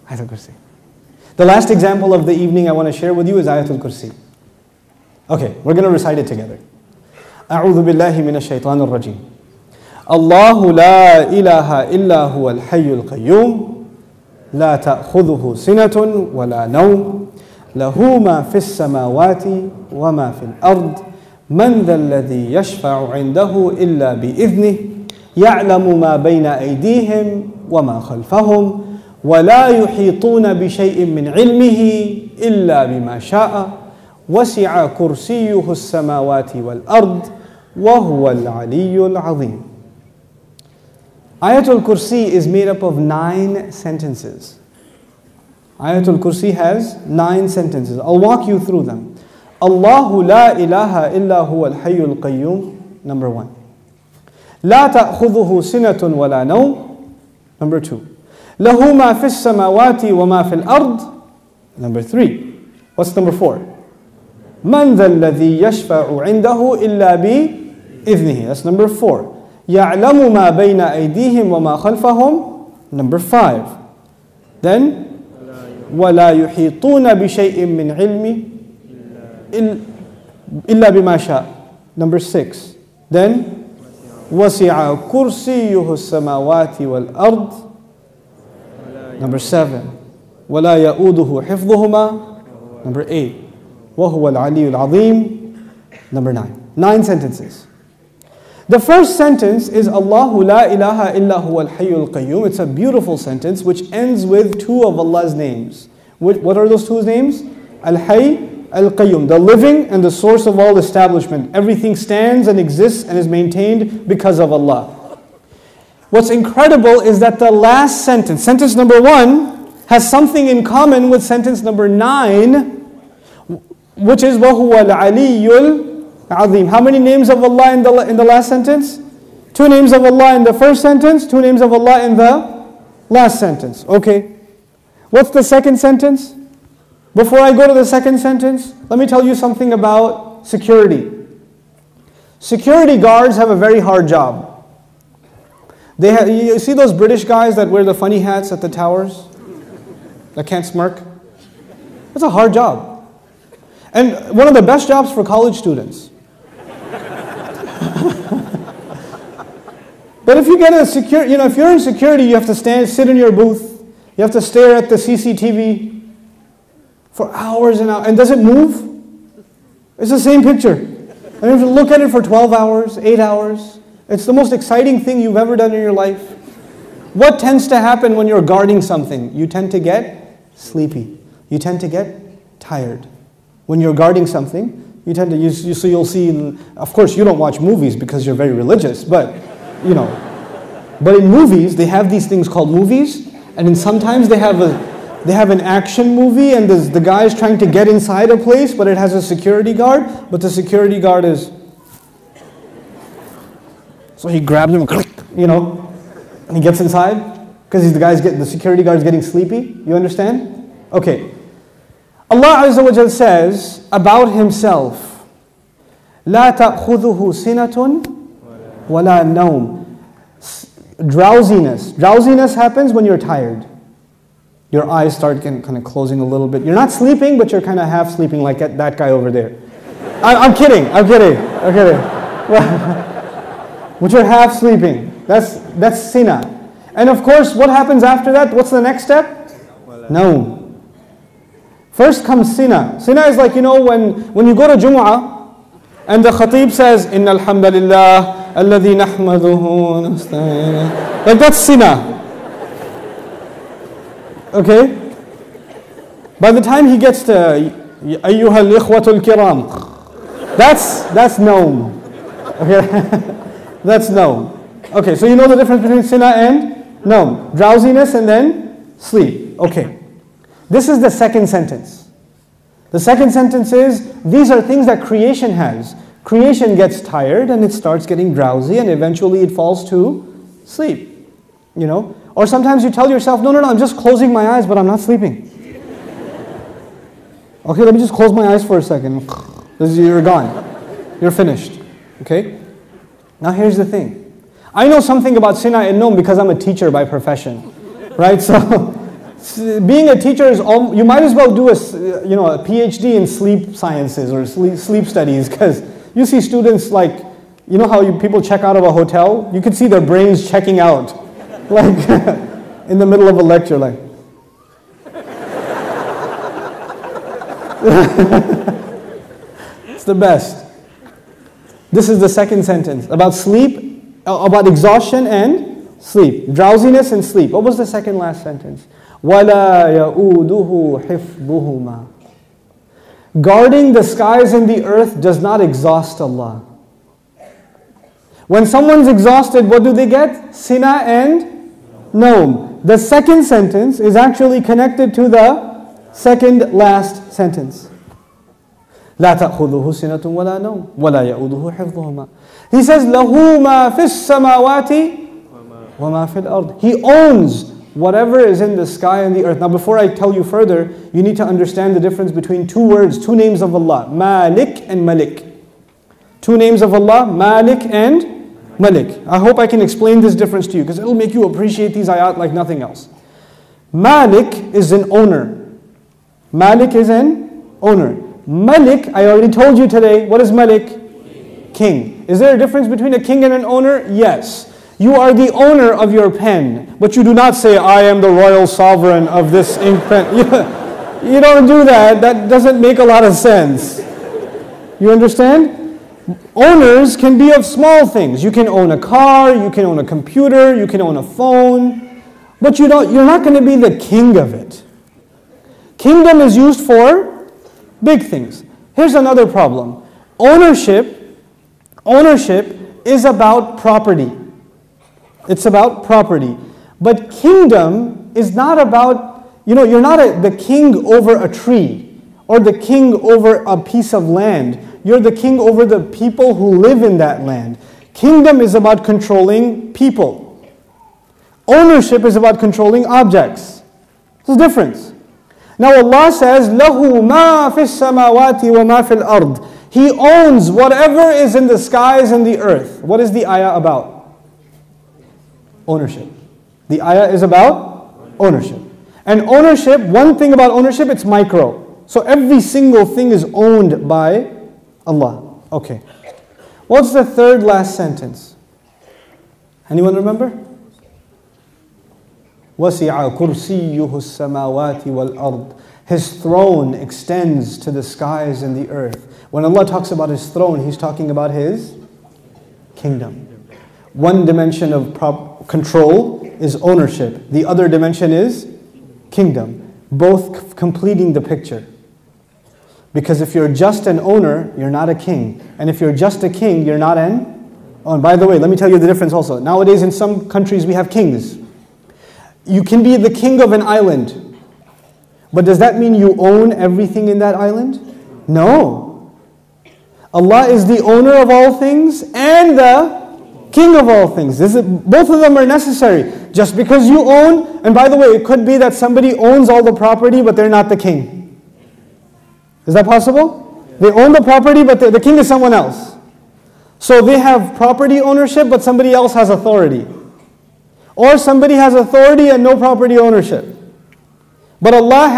Ayatul Kursi. The last example of the evening I want to share with you is Ayatul Kursi. Okay, we're going to recite it together. أعوذ بالله من الشيطان الرجيم. الله لا إله إلا هو الحي القيوم لا تأخذه سنة ولا نوم له ما في السماوات وما في الأرض من ذا الذي يشفع عنده إلا بإذنه يعلم ما بين أيديهم وما خلفهم ولا يحيطون بشيء من علمه إلا بما شاء وسع كرسيه السماوات والأرض وهو العلي العظيم. Ayatul Kursi is made up of 9 sentences. Ayatul Kursi has 9 sentences. I'll walk you through them. Allahu la ilaha illa huwa al-hayyul qayyum, number 1. La ta'khudhuhu sinatun wa la nawm, number 2. Lahu ma fis samawati wa ma fil ard, number 3. What's number 4? Man dha alladhi yashfa'u 'indahu illa bi idhnihi. That's number 4. يَعْلَمُ مَا بَيْنَ أَيْدِيهِمْ وَمَا خَلْفَهُم, number 5. Then, وَلَا يُحِيطُونَ بِشَيْءٍ مِّنْ عِلْمِ إِلَّا بِمَا شَاءَ, number 6. Then, وَسِعَ كُرْسِيُّهُ السَّمَاوَاتِ وَالْأَرْضِ, number 7. وَلَا يَؤُودُهُ حِفْظُهُمَا, number 8. وَهُوَ الْعَلِيُّ الْعَظِيمُ, number 9. 9 sentences. The first sentence is Allahu la ilaha illa huwa al-hayyul qayyum. It's a beautiful sentence which ends with 2 of Allah's names. What are those 2 names? Al-hayy, al-qayyum, the living and the source of all establishment. Everything stands and exists and is maintained because of Allah. What's incredible is that the last sentence, sentence number 1, has something in common with sentence number 9, which is وَهُوَ الْعَلِيُّ Azim. How many names of Allah in the last sentence? 2 names of Allah in the first sentence, 2 names of Allah in the last sentence. Okay. What's the second sentence? Before I go to the second sentence, let me tell you something about security. Security guards have a very hard job. You see those British guys that wear the funny hats at the towers? That can't smirk? It's a hard job. And one of the best jobs for college students. But if you get a if you're in security, you have to sit in your booth. You have to stare at the CCTV for hours and hours. And does it move? It's the same picture. And you have to look at it for 12 hours, 8 hours. It's the most exciting thing you've ever done in your life. What tends to happen when you're guarding something? You tend to get sleepy. You tend to get tired. When you're guarding something, you tend to so you'll see, of course you don't watch movies because you're very religious, but but in movies they have these things called movies, and then sometimes they have an action movie and the guy is trying to get inside a place, but it has a security guard, but the security guard is, so he grabs him, and he gets inside because the security guard is getting sleepy. You understand? Okay. Allah Azza wa Jal says about Himself, لا تأخذه سنة ولا نوم. Drowsiness happens when you're tired. Your eyes start kind of closing a little bit. You're not sleeping, but you're kind of half sleeping like that guy over there. I'm kidding. But you're half sleeping. That's sina. And of course, what happens after that? What's the next step? Naum. First comes sina. Sina is like, when you go to Jumu'ah and the khatib says, Inna alhamdulillah, alladhi nahmaduhu, nasta'in. Like that's sina. Okay? By the time he gets to Ayyuha al-ikhwatul kiram, that's naum. Okay? That's naum. Okay, so you know the difference between sina and naum. Drowsiness and then sleep. Okay. This is the second sentence. The second sentence is, these are things that creation has. Creation gets tired and it starts getting drowsy and eventually it falls to sleep. Or sometimes you tell yourself, no, I'm just closing my eyes, but I'm not sleeping. Okay, let me just close my eyes for a second. You're gone. You're finished. Okay? Now here's the thing. I know something about sina and naum because I'm a teacher by profession. Right? Being a teacher is, you might as well do a PhD in sleep sciences or sleep studies, because you see students like, you know how people check out of a hotel? You could see their brains checking out, like in the middle of a lecture, like. It's the best. This is the second sentence about sleep, about exhaustion and sleep, drowsiness and sleep. What was the second last sentence? وَلَا يَؤُودُهُ حِفْظُهُمَا. Guarding the skies and the earth does not exhaust Allah. When someone's exhausted, what do they get? Sina and Naum. The second sentence is actually connected to the second last sentence. لا تأخذه سنة ولا نوم ولا يؤوده حفظهما. He says له ما في السماوات وما في الأرض. He owns whatever is in the sky and the earth. Now before I tell you further, you need to understand the difference between two words, two names of Allah, Malik and Malik. Two names of Allah, Malik and Malik. I hope I can explain this difference to you, because it will make you appreciate these ayat like nothing else. Malik is an owner. Malik is an owner. Malik, I already told you today, what is Malik? King. Is there a difference between a king and an owner? Yes. You are the owner of your pen, but you do not say, I am the royal sovereign of this ink pen. You don't do that. That doesn't make a lot of sense. You understand? Owners can be of small things. You can own a car, you can own a computer, you can own a phone, but you're not going to be the king of it. Kingdom is used for big things. Here's another problem. Ownership is about property. It's about property. But kingdom is not about, you're not the king over a tree or the king over a piece of land. You're the king over the people who live in that land. Kingdom is about controlling people. Ownership is about controlling objects. There's a difference. Now Allah says, لَهُ مَا فِي السَّمَاوَاتِ وَمَا فِي الْأَرْضِ. He owns whatever is in the skies and the earth. What is the ayah about? Ownership. The ayah is about ownership. And ownership, one thing about ownership, it's micro. So every single thing is owned by Allah. Okay. What's the third last sentence? Anyone remember? وَسِعَ كُرْسِيُّهُ السَّمَاوَاتِ وَالْأَرْضِ. His throne extends to the skies and the earth. When Allah talks about His throne, He's talking about His kingdom. One dimension of control is ownership. The other dimension is kingdom. Both completing the picture. Because if you're just an owner, you're not a king. And if you're just a king, you're not an owner. By the way, let me tell you the difference also. Nowadays in some countries we have kings. You can be the king of an island. But does that mean you own everything in that island? No. Allah is the owner of all things and the king of all things. Both of them are necessary. Just because you own, and by the way, it could be that somebody owns all the property but they're not the king. Is that possible? They own the property but the king is someone else. So they have property ownership but somebody else has authority. Or somebody has authority and no property ownership. But Allah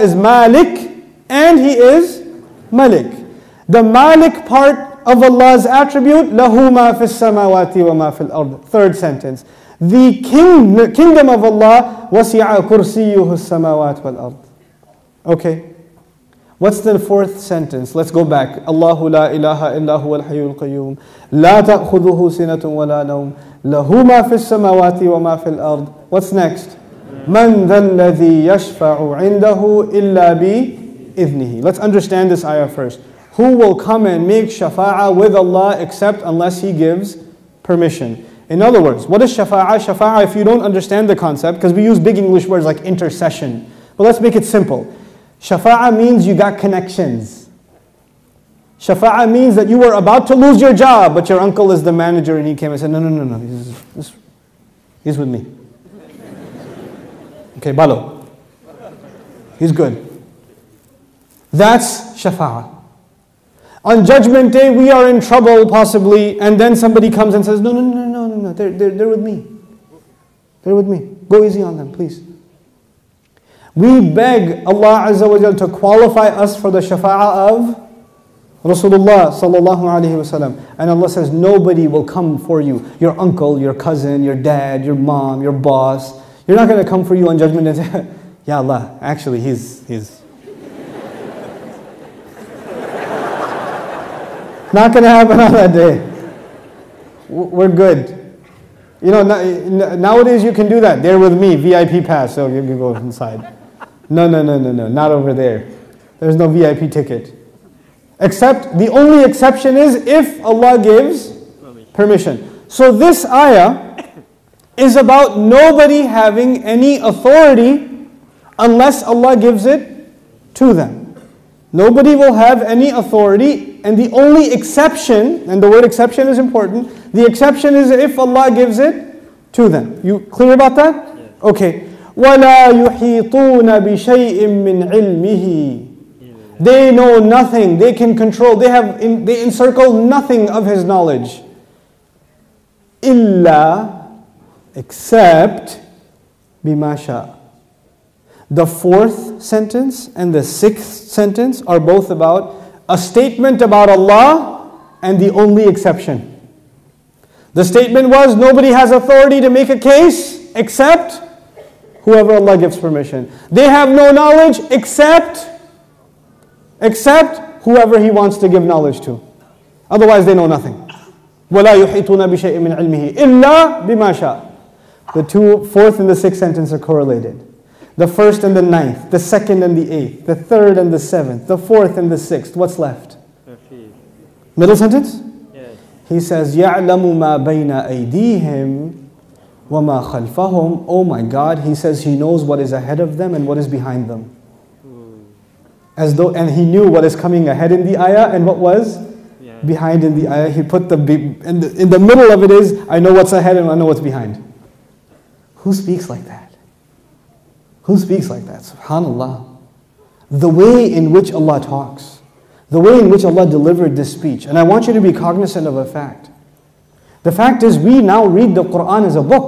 is Malik and He is Malik. The Malik part of Allah's attribute, لَهُ مَا فِي السَّمَاوَاتِ وَمَا فِي الْأَرْضِ. Third sentence. The kingdom of Allah, وَسِعَ كُرْسِيُّهُ السَّمَاوَاتِ وَالْأَرْضِ. Okay. What's the fourth sentence? Let's go back. Allahu la ilaha illa huwa al-hayyul qayyum. La ta'khudhuhu sinatun wa la nawm. Lahu ma fi as-samawati wa ma fi al-ard. What's next? Man dhal ladhi yashfa'u 'indahu illa bi idhnihi. Let's understand this ayah first. Who will come and make shafa'ah with Allah except unless He gives permission? In other words, what is shafa'ah? Shafa'ah, if you don't understand the concept, because we use big English words like intercession. But let's make it simple. Shafa'ah means you got connections. Shafa'ah means that you were about to lose your job, but your uncle is the manager and he came and said, no, he's with me. Okay, Balo. He's good. That's shafa'ah. On Judgment Day, we are in trouble possibly, and then somebody comes and says, no, they're with me. They're with me. Go easy on them, please. We beg Allah Azza wa Jal to qualify us for the shafa'ah of Rasulullah sallallahu alayhi wasallam. And Allah says, nobody will come for you. Your uncle, your cousin, your dad, your mom, your boss. You're not going to come for you on Judgment Day and say, Ya Allah, actually he's not going to happen on that day. We're good. You know, nowadays you can do that. They're with me, VIP pass, so you can go inside. No, not over there. There's no VIP ticket. Except, the only exception is if Allah gives permission. So this ayah is about nobody having any authority unless Allah gives it to them. Nobody will have any authority, and the only exception, and the word exception is important, the exception is if Allah gives it to them. You clear about that? Yes. Okay. وَلَا يُحِيطُونَ بِشَيْءٍ مِّنْ عِلْمِهِ. They know nothing, they can control, they encircle nothing of His knowledge. إِلَّا, except بِمَا شَاءَ. The fourth sentence and the sixth sentence are both about a statement about Allah and the only exception. The statement was, nobody has authority to make a case except whoever Allah gives permission. They have no knowledge except whoever He wants to give knowledge to. Otherwise they know nothing. وَلَا يُحِيطُونَ بِشَيْءٍ مِّنْ عِلْمِهِ إِلَّا بِمَا شَاءَ. The fourth and the sixth sentence are correlated. The first and the ninth, the second and the eighth, the third and the seventh, the fourth and the sixth. What's left? Middle sentence? Yes. He says, يَعْلَمُ مَا بَيْنَ أَيْدِيهِمْ وَمَا خَلْفَهُمْ. Oh my God, He says He knows what is ahead of them and what is behind them. And He knew what is coming ahead in the ayah and what was behind in the ayah. He put in the middle of it is, I know what's ahead and I know what's behind. Who speaks like that? Who speaks like that? SubhanAllah. The way in which Allah talks, the way in which Allah delivered this speech. And I want you to be cognizant of a fact. The fact is, we now read the Qur'an as a book.